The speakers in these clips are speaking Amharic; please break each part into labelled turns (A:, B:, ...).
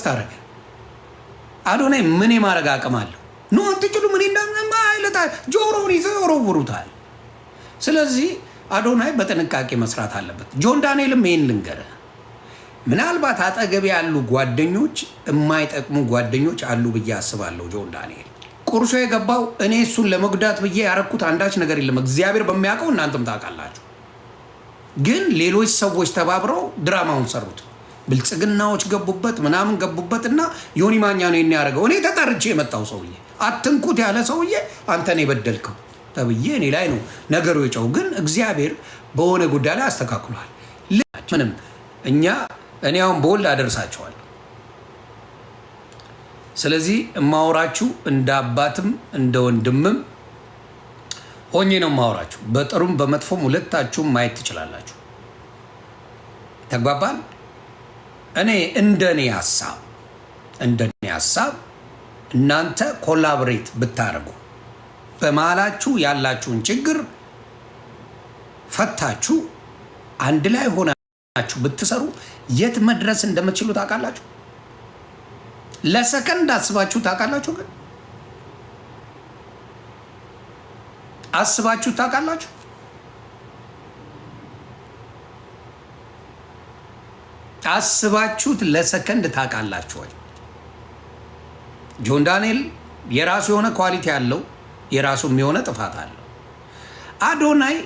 A: ታረገ አዶናይ ምን የማረግ አቅም አለው? ኖ አትችሉ ምን እንደማይለታ ጆሮውን ይዘው ይወረውሩታል። ስለዚህ አዶናይ በጥንቃቄ መስራት አለበት። ጆን ዳንኤልም ይሄን ልንገርህ፣ ምናልባት አጠገብ ያሉ ጓደኞች የማይጠቅሙ ጓደኞች አሉ ብዬ አስባለሁ። ጆን ዳንኤል ቁርሾ የገባው እኔ እሱን ለመጉዳት ብዬ ያረኩት አንዳች ነገር የለም። እግዚአብሔር በሚያውቀው እናንተም ታውቃላችሁ። ግን ሌሎች ሰዎች ተባብረው ድራማውን ሰሩት። ብልጽግናዎች ገቡበት ምናምን ገቡበትና ዮኒ ማኛ ነው የሚያደርገው። እኔ ተጠርቼ የመጣው ሰውዬ አትንኩት ያለ ሰውዬ አንተ ነው የበደልከው ተብዬ እኔ ላይ ነው ነገሩ የጨው። ግን እግዚአብሔር በሆነ ጉዳይ ላይ አስተካክሏል። ምንም እኔ አሁን በወልድ አደርሳቸዋል። ስለዚህ እማወራችሁ እንደ አባትም እንደ ወንድምም ሆኜ ነው እማወራችሁ። በጥሩም በመጥፎም ሁለታችሁም ማየት ትችላላችሁ። ተግባባን? እኔ እንደኔ ሀሳብ እናንተ ኮላቦሬት ብታደርጉ በመሃላችሁ ያላችሁን ችግር ፈታችሁ አንድ ላይ ሆናችሁ ብትሰሩ የት መድረስ እንደምትችሉ ታውቃላችሁ። ለሰከንድ አስባችሁ ታውቃላችሁ? ግን አስባችሁ ታውቃላችሁ? አስባችሁት ለሰከንድ ታውቃላችሁ ወይ? ጆን ዳንኤል የራሱ የሆነ ኳሊቲ አለው፣ የራሱ የሆነ ጥፋት አለው። አዶናይ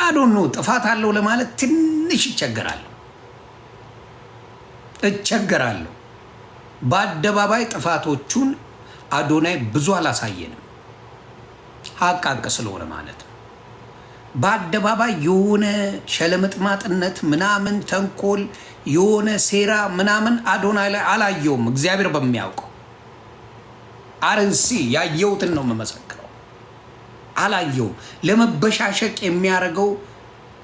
A: አዶኖ ጥፋት አለው ለማለት ትንሽ እቸገራለሁ። በአደባባይ ጥፋቶቹን አዶናይ ብዙ አላሳየንም፣ ሀቃቅ ስለሆነ ማለት ነው። በአደባባይ የሆነ ሸለምጥማጥነት ምናምን ተንኮል የሆነ ሴራ ምናምን አዶናይ ላይ አላየውም። እግዚአብሔር በሚያውቀው አርንሲ ያየሁትን ነው የምመሰክረው። አላየውም። ለመበሻሸቅ የሚያደርገው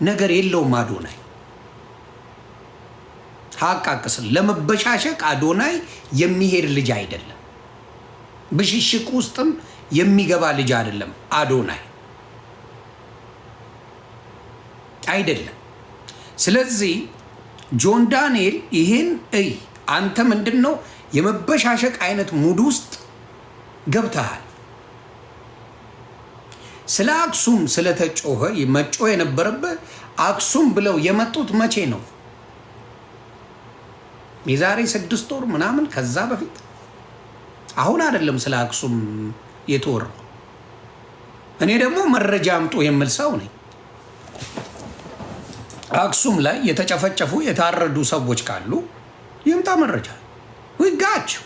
A: ነገር የለውም አዶናይ። ሀቃቅስል ለመበሻሸቅ አዶናይ የሚሄድ ልጅ አይደለም። ብሽሽቅ ውስጥም የሚገባ ልጅ አይደለም አዶናይ አይደለም። ስለዚህ ጆን ዳንኤል ይሄን አንተ ምንድን ነው የመበሻሸቅ አይነት ሙድ ውስጥ ገብተሃል። ስለ አክሱም ስለተጮኸ መጮህ የነበረበት አክሱም ብለው የመጡት መቼ ነው? የዛሬ 6 ወር ምናምን ከዛ በፊት አሁን አይደለም ስለ አክሱም የተወራው። እኔ ደግሞ መረጃ አምጡ የምል ሰው ነኝ። አክሱም ላይ የተጨፈጨፉ የታረዱ ሰዎች ካሉ ይምጣ መረጃ፣ ውጋቸው፣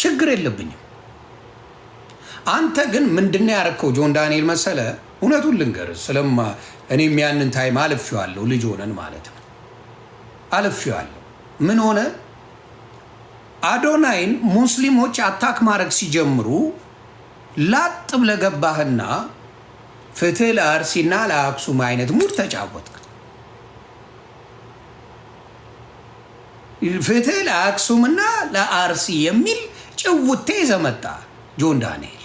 A: ችግር የለብኝም። አንተ ግን ምንድነው ያረከው ጆን ዳንኤል መሰለ? እውነቱን ልንገር ስለማ እኔም ያንን ታይም አልፌዋለሁ። ልጅ ሆነን ማለት ነው አልፌዋለሁ። ምን ሆነ? አዶናይን ሙስሊሞች አታክ ማድረግ ሲጀምሩ ላጥ ብለህ ገባህና ፍትህ ለአርሲና ለአክሱም አይነት ሙድ ተጫወትክ። ፍትህ ለአክሱምና ለአርሲ የሚል ጭውቴ ይዘህ መጣ ጆን ዳንኤል።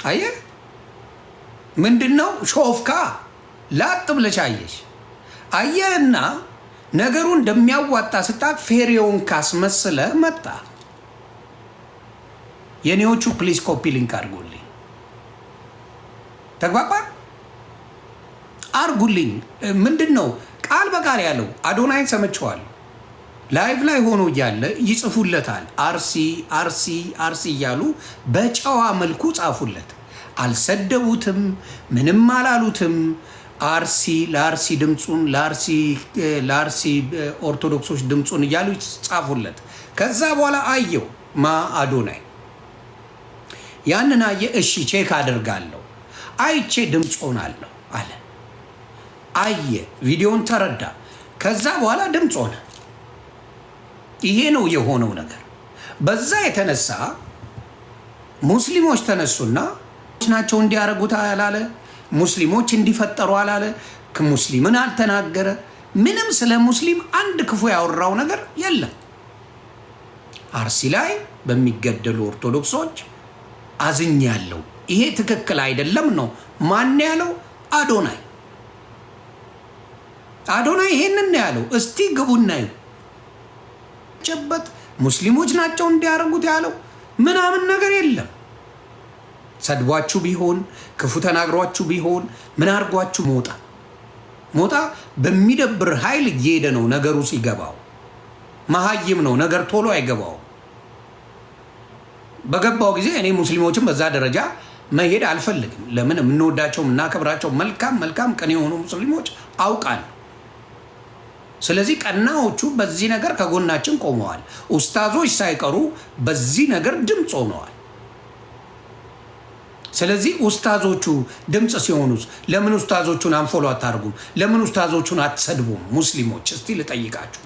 A: አየህ ምንድነው? ሾፍካ ላጥ ብለሽ አየሽ። አየህና ነገሩ እንደሚያዋጣ ስታቅ ፌሬውን ካስመስለ መጣ። የኔዎቹ ፕሊስ ኮፒ ሊንክ አድርጉልኝ፣ ተግባባ አድርጉልኝ። ምንድን ነው ቃል በቃል ያለው? አዶናይን ሰምቼዋለሁ። ላይቭ ላይ ሆኖ እያለ ይጽፉለታል። አርሲ አርሲ አርሲ እያሉ በጨዋ መልኩ ጻፉለት። አልሰደቡትም፣ ምንም አላሉትም። አርሲ ለአርሲ ድምፁን ለአርሲ ኦርቶዶክሶች ድምፁን እያሉ ጻፉለት። ከዛ በኋላ አየው አዶናይ ያንን አየ። እሺ ቼክ አድርጋለሁ፣ አይቼ ድምፅ ሆናለሁ አለ። አየ፣ ቪዲዮን ተረዳ። ከዛ በኋላ ድምፅ ሆነ። ይሄ ነው የሆነው ነገር። በዛ የተነሳ ሙስሊሞች ተነሱና ናቸው እንዲያረጉት አላለ፣ ሙስሊሞች እንዲፈጠሩ አላለ፣ ሙስሊምን አልተናገረ። ምንም ስለ ሙስሊም አንድ ክፉ ያወራው ነገር የለም። አርሲ ላይ በሚገደሉ ኦርቶዶክሶች አዝኛለሁ፣ ይሄ ትክክል አይደለም ነው ማን ያለው? አዶናይ። አዶናይ ይሄንን ነው ያለው። እስቲ ግቡና ጨበት ሙስሊሞች ናቸው እንዲያረጉት ያለው ምናምን ነገር የለም። ሰድቧችሁ ቢሆን ክፉ ተናግሯችሁ ቢሆን ምን አርጓችሁ ሞጣ በሚደብር ኃይል እየሄደ ነው ነገሩ ሲገባው። መሀይም ነው ነገር ቶሎ አይገባው። በገባው ጊዜ እኔ ሙስሊሞችን በዛ ደረጃ መሄድ አልፈልግም። ለምን የምንወዳቸው የምናከብራቸው መልካም ቀን የሆኑ ሙስሊሞች አውቃለሁ። ስለዚህ ቀናዎቹ በዚህ ነገር ከጎናችን ቆመዋል። ኡስታዞች ሳይቀሩ በዚህ ነገር ድምፅ ሆነዋል። ስለዚህ ኡስታዞቹ ድምፅ ሲሆኑስ ለምን ኡስታዞቹን አንፎሎ አታርጉም? ለምን ኡስታዞቹን አትሰድቡም? ሙስሊሞች እስቲ ልጠይቃችሁ።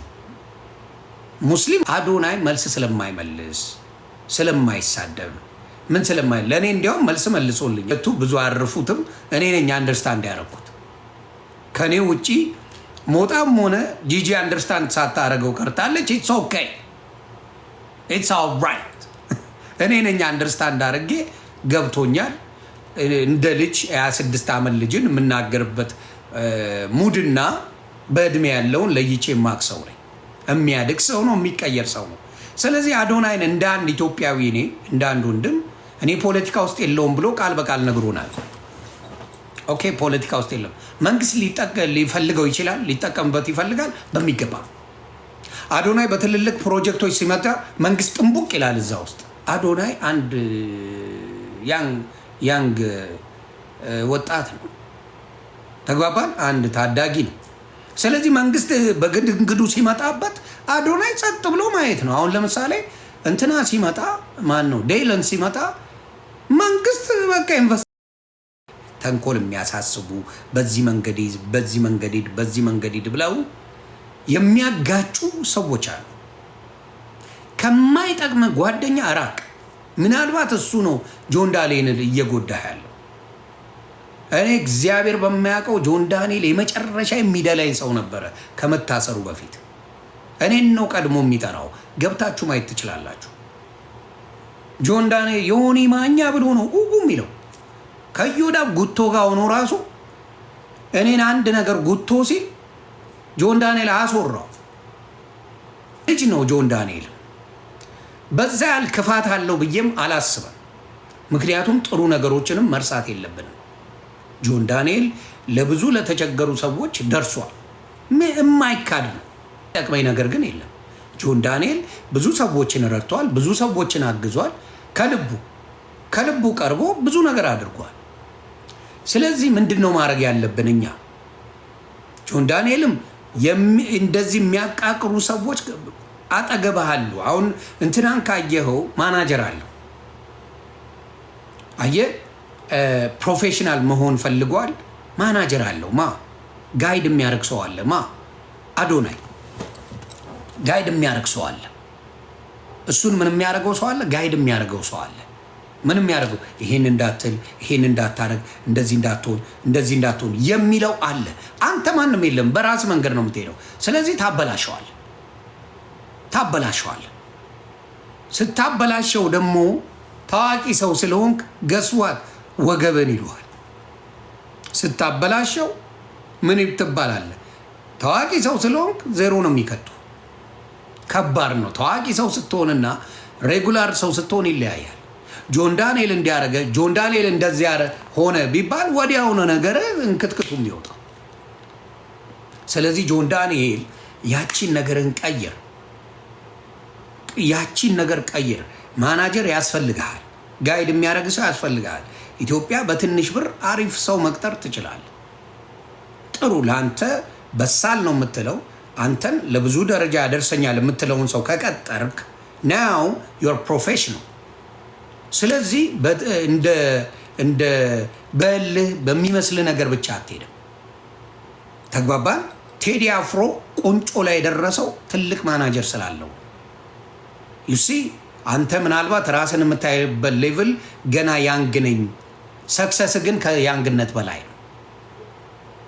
A: ሙስሊም አዶናይ መልስ ስለማይመልስ ስለማይሳደብ ምን ስለማይ ለእኔ እንዲያውም መልስ መልሶልኝ ቱ ብዙ አርፉትም እኔ ነኝ አንደርስታንድ ያደረኩት። ከእኔ ውጪ ሞጣም ሆነ ጂጂ አንደርስታንድ ሳታረገው ቀርታለች። ኢትስ ኦኬ ኢትስ ኦልራይት። እኔ ነኝ አንደርስታንድ አድርጌ ገብቶኛል። እንደ ልጅ 26 ዓመት ልጅን የምናገርበት ሙድና በእድሜ ያለውን ለይቼ የማቅ ሰው ነኝ። የሚያድግ ሰው ነው፣ የሚቀየር ሰው ነው። ስለዚህ አዶናይን እንደ አንድ ኢትዮጵያዊ እኔ እንደ አንድ ወንድም እኔ ፖለቲካ ውስጥ የለውም ብሎ ቃል በቃል ነግሮናል። ኦኬ ፖለቲካ ውስጥ የለም። መንግስት ሊፈልገው ይችላል፣ ሊጠቀምበት ይፈልጋል በሚገባ። አዶናይ በትልልቅ ፕሮጀክቶች ሲመጣ መንግስት ጥንቡቅ ይላል እዛ ውስጥ። አዶናይ አንድ ያንግ ወጣት ነው፣ ተግባባል። አንድ ታዳጊ ነው። ስለዚህ መንግስት በግድንግዱ ሲመጣበት አዶናይ ጸጥ ብሎ ማየት ነው። አሁን ለምሳሌ እንትና ሲመጣ ማን ነው ዴይለን ሲመጣ መንግስት በቃ ኢንቨስት ተንኮል የሚያሳስቡ በዚህ መንገድ ብለው የሚያጋጩ ሰዎች አሉ። ከማይጠቅም ጓደኛ ራቅ። ምናልባት እሱ ነው ጆን ዳንኤልን እየጎዳ ያለው። እኔ እግዚአብሔር በማያውቀው ጆን ዳንኤል የመጨረሻ የሚደላኝ ሰው ነበረ ከመታሰሩ በፊት። እኔን ነው ቀድሞ የሚጠራው። ገብታችሁ ማየት ትችላላችሁ። ጆን ዳንኤል ዮኒ ማኛ ብሎ ነው የሚለው። ከዮዳ ጉቶ ጋር ሆኖ ራሱ እኔን አንድ ነገር ጉቶ ሲል ጆን ዳንኤል አስወራው። ልጅ ነው ጆን ዳንኤል። በዛ ያህል ክፋት አለው ብዬም አላስብም። ምክንያቱም ጥሩ ነገሮችንም መርሳት የለብንም። ጆን ዳንኤል ለብዙ ለተቸገሩ ሰዎች ደርሷል። የማይካድ ነው። ጠቅመኝ ነገር ግን የለም። ጆን ዳንኤል ብዙ ሰዎችን ረድቷል፣ ብዙ ሰዎችን አግዟል። ከልቡ ቀርቦ ብዙ ነገር አድርጓል። ስለዚህ ምንድነው ማድረግ ያለብን እኛ? ጆን ዳንኤልም እንደዚህ የሚያቃቅሩ ሰዎች አጠገብህ አሉ። አሁን እንትናን ካየኸው ማናጀር አለው። አየህ ፕሮፌሽናል መሆን ፈልጓል። ማናጀር አለው። ጋይድ የሚያደርግ ሰው አለ። አዶናይ ጋይድ የሚያደርግ ሰው አለ። እሱን ምን የሚያደርገው ሰው አለ? ጋይድ የሚያደርገው ሰው አለ። ምን የሚያደርገው ይሄን እንዳትል፣ ይሄን እንዳታረግ፣ እንደዚህ እንዳትሆን የሚለው አለ። አንተ ማንም የለም፣ በራስ መንገድ ነው የምትሄደው። ስለዚህ ታበላሸዋል። ስታበላሸው ደግሞ ታዋቂ ሰው ስለሆንክ ገስዋት ወገበን ይለዋል። ስታበላሸው ምን ትባላለህ? ታዋቂ ሰው ስለሆንክ ዜሮ ነው የሚከቱ። ከባድ ነው። ታዋቂ ሰው ስትሆንና ሬጉላር ሰው ስትሆን ይለያያል። ጆን ዳንኤል እንዲያረገ ጆን ዳንኤል እንደዚያ ሆነ ቢባል ወዲያውኑ ነገር እንክትክቱ የሚወጣው። ስለዚህ ጆን ዳንኤል ያቺን ነገር ቀይር። ማናጀር ያስፈልግሃል። ጋይድ የሚያደርግ ሰው ያስፈልግሃል። ኢትዮጵያ በትንሽ ብር አሪፍ ሰው መቅጠር ትችላለህ። ጥሩ ለአንተ በሳል ነው የምትለው አንተን ለብዙ ደረጃ ያደርሰኛል የምትለውን ሰው ከቀጠርክ ናው ዩር ፕሮፌሽናል። ስለዚህ እንደ በልህ በሚመስል ነገር ብቻ አትሄድም። ተግባባን? ቴዲ አፍሮ ቁንጮ ላይ የደረሰው ትልቅ ማናጀር ስላለው ዩሲ አንተ ምናልባት ራስን የምታይበት ሌቭል ገና ያንግ ነኝ። ሰክሰስ ግን ከያንግነት በላይ ነው።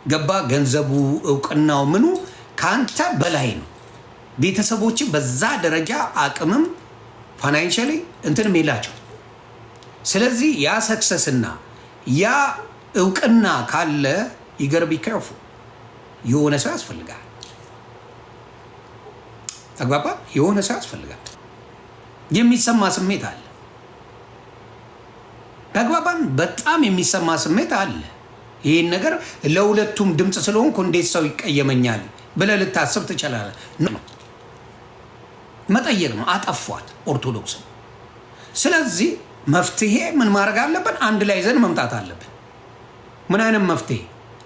A: ገባ? ገንዘቡ እውቅናው ምኑ ከአንተ በላይ ነው። ቤተሰቦች በዛ ደረጃ አቅምም ፋይናንሻሊ እንትንም የላቸው። ስለዚህ ያ ሰክሰስና ያ እውቅና ካለ ይገር ቢ ኬርፉል። የሆነ ሰው ያስፈልጋል። ተግባባ? የሆነ ሰው ያስፈልጋል። የሚሰማ ስሜት አለ። ተግባባን? በጣም የሚሰማ ስሜት አለ። ይህን ነገር ለሁለቱም ድምፅ ስለሆንኩ እንዴት ሰው ይቀየመኛል ብለህ ልታስብ ትችላለህ። መጠየቅ ነው። አጠፏት ኦርቶዶክስ። ስለዚህ መፍትሄ ምን ማድረግ አለብን? አንድ ላይ ይዘን መምጣት አለብን። ምን አይነት መፍትሄ?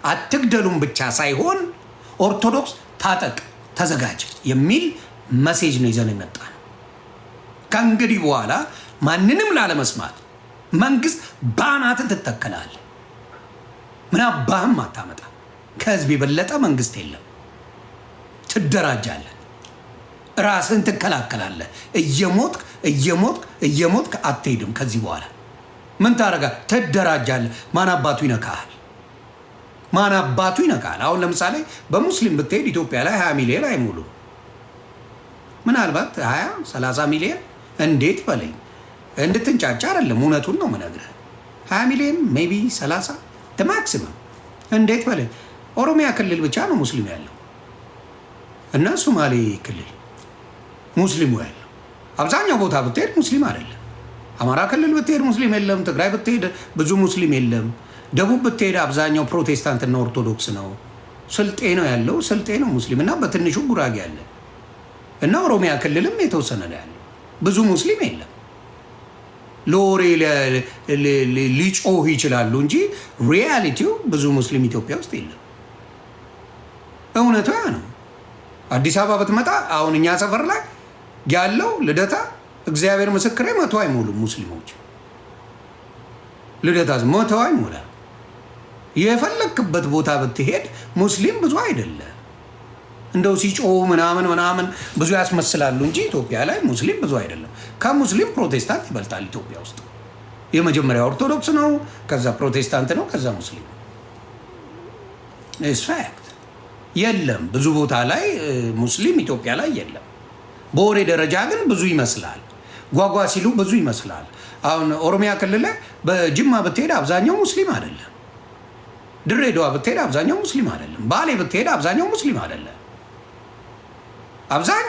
A: አትግደሉም ብቻ ሳይሆን ኦርቶዶክስ ታጠቅ፣ ተዘጋጅ የሚል መሴጅ ነው ይዘን የመጣ ነው። ከእንግዲህ በኋላ ማንንም ላለመስማት መንግስት ባናትን ትተከላል። ምን አባህም አታመጣ። ከህዝብ የበለጠ መንግስት የለም። ትደራጃለህ፣ ራስን ትከላከላለህ። እየሞትክ አትሄድም። ከዚህ በኋላ ምን ታደርጋ? ትደራጃለህ። ማን አባቱ ይነካሃል? ማን አባቱ ይነካል? አሁን ለምሳሌ በሙስሊም ብትሄድ ኢትዮጵያ ላይ 20 ሚሊዮን አይሞሉም። ምናልባት 20-30 ሚሊዮን እንዴት በለኝ። እንድትንጫጫ አይደለም፣ እውነቱን ነው የምነግርህ። 20 ሚሊዮን ሜይ ቢ 30 ማክሲመም። እንዴት በለኝ። ኦሮሚያ ክልል ብቻ ነው ሙስሊም ያለው እና ሶማሌ ክልል ሙስሊሙ ያለው። አብዛኛው ቦታ ብትሄድ ሙስሊም አይደለም። አማራ ክልል ብትሄድ ሙስሊም የለም። ትግራይ ብትሄድ ብዙ ሙስሊም የለም። ደቡብ ብትሄድ አብዛኛው ፕሮቴስታንትና ኦርቶዶክስ ነው። ስልጤ ነው ያለው። ስልጤ ነው ሙስሊም እና በትንሹ ጉራጌ ያለ እና ኦሮሚያ ክልልም የተወሰነ ነው ያለው። ብዙ ሙስሊም የለም። ለወሬ ሊጮህ ይችላሉ እንጂ ሪያሊቲው ብዙ ሙስሊም ኢትዮጵያ ውስጥ የለም። እውነቱ ያ ነው። አዲስ አበባ ብትመጣ አሁን እኛ ሰፈር ላይ ያለው ልደታ እግዚአብሔር ምስክሬ 100 አይሞሉም ሙስሊሞች። ልደታ 100 አይሞላም። የፈለክበት ቦታ ብትሄድ ሙስሊም ብዙ አይደለም። እንደው ሲጮህ ምናምን ብዙ ያስመስላሉ እንጂ ኢትዮጵያ ላይ ሙስሊም ብዙ አይደለም። ከሙስሊም ፕሮቴስታንት ይበልጣል ኢትዮጵያ ውስጥ። የመጀመሪያ ኦርቶዶክስ ነው፣ ከዛ ፕሮቴስታንት ነው፣ ከዛ ሙስሊም ነው። ፋክት የለም። ብዙ ቦታ ላይ ሙስሊም ኢትዮጵያ ላይ የለም። በወሬ ደረጃ ግን ብዙ ይመስላል። ጓጓ ሲሉ ብዙ ይመስላል። አሁን ኦሮሚያ ክልል ላይ በጅማ ብትሄድ አብዛኛው ሙስሊም አይደለም። ድሬዳዋ ብትሄድ አብዛኛው ሙስሊም አይደለም። ባሌ ብትሄድ አብዛኛው ሙስሊም አይደለም። አብዛኛው